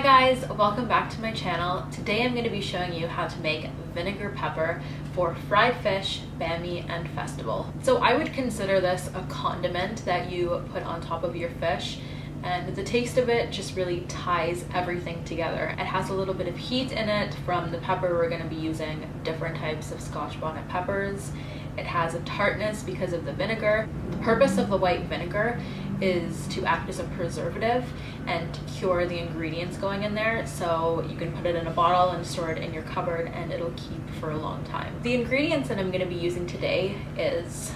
guys, welcome back to my channel. Today I'm going to be showing you how to make vinegar pepper for fried fish, bammy, and festival. So I would consider this a condiment that you put on top of your fish, and the taste of it just really ties everything together. It has a little bit of heat in it from the pepper. We're going to be using different types of Scotch bonnet peppers. It has a tartness because of the vinegar. The purpose of the white vinegar is to act as a preservative and cure the ingredients going in there, so you can put it in a bottle and store it in your cupboard and it'll keep for a long time. The ingredients that I'm going to be using today is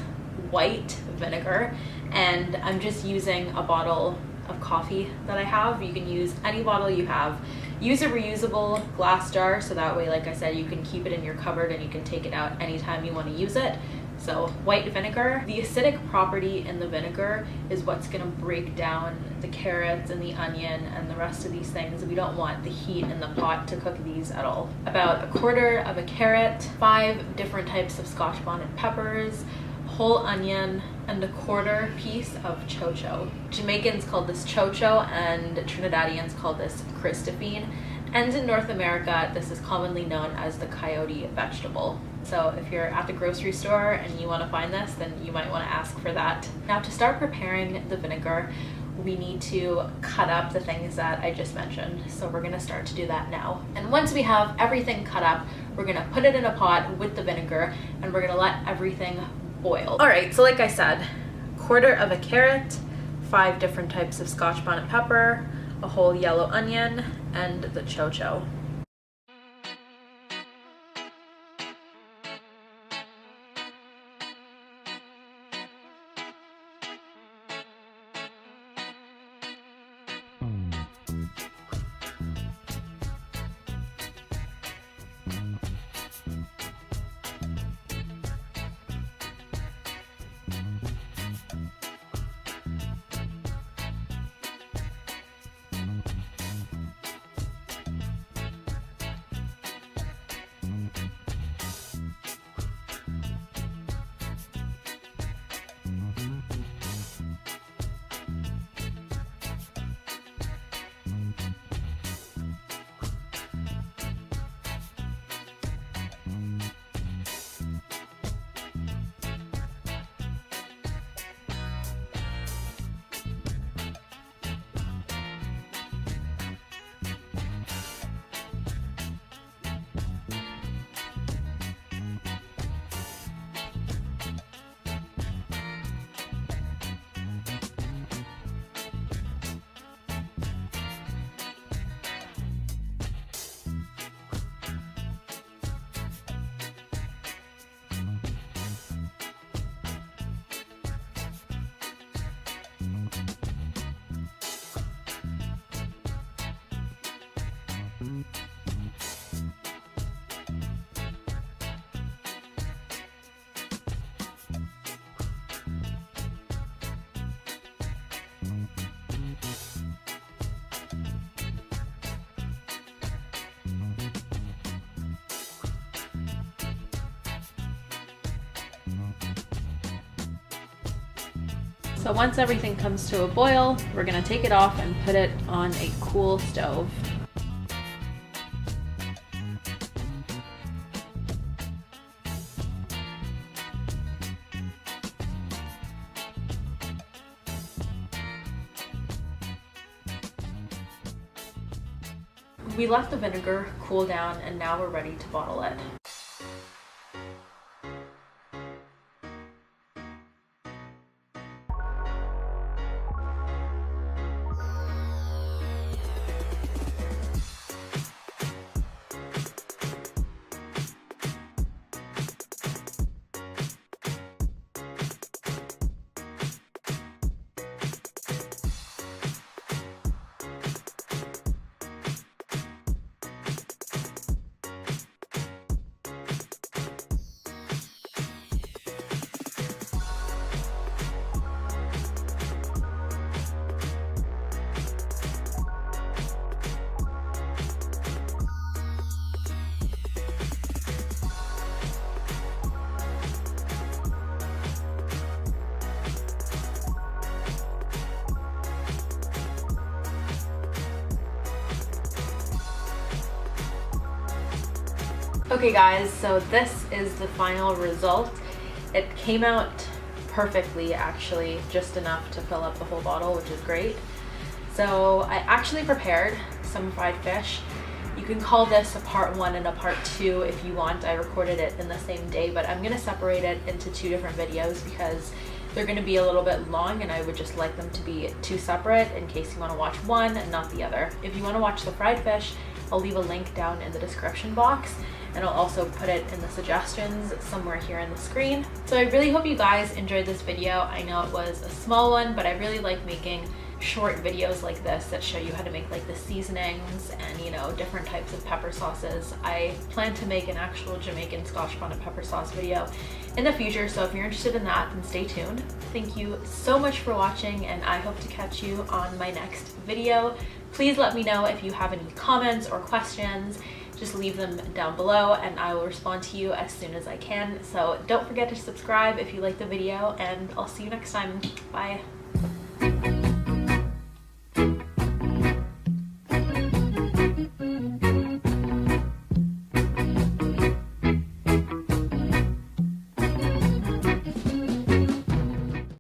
white vinegar, and I'm just using a bottle of coffee that I have. You can use any bottle you have. Use a reusable glass jar, so that way, like I said, you can keep it in your cupboard and you can take it out anytime you want to use it. So white vinegar. The acidic property in the vinegar is what's going to break down the carrots and the onion and the rest of these things. We don't want the heat in the pot to cook these at all. About a quarter of a carrot, 5 different types of Scotch bonnet peppers, whole onion, and a quarter piece of chocho. Jamaicans call this chocho and Trinidadians call this Christophine. And in North America, this is commonly known as the coyote vegetable. So if you're at the grocery store and you want to find this, then you might want to ask for that. Now, to start preparing the vinegar, we need to cut up the things that I just mentioned. So we're going to start to do that now. And once we have everything cut up, we're going to put it in a pot with the vinegar and we're going to let everything boil. All right, so like I said, quarter of a carrot, 5 different types of Scotch bonnet pepper, a whole yellow onion, and the chocho. So once everything comes to a boil, we're going to take it off and put it on a cool stove. We let the vinegar cool down and now we're ready to bottle it. Okay guys, so this is the final result. It came out perfectly, actually, just enough to fill up the whole bottle, which is great. So I actually prepared some fried fish. You can call this a part 1 and a part 2 if you want. I recorded it in the same day, but I'm gonna separate it into 2 different videos because they're gonna be a little bit long and I would just like them to be 2 separate in case you wanna watch one and not the other. If you wanna watch the fried fish, I'll leave a link down in the description box, and I'll also put it in the suggestions somewhere here on the screen. So I really hope you guys enjoyed this video. I know it was a small one, but I really like making short videos like this that show you how to make like the seasonings and, you know, different types of pepper sauces. I plan to make an actual Jamaican Scotch bonnet pepper sauce video in the future, so if you're interested in that, then stay tuned. Thank you so much for watching, and I hope to catch you on my next video. Please let me know if you have any comments or questions. Just leave them down below and I will respond to you as soon as I can. So don't forget to subscribe if you like the video, and I'll see you next time. Bye.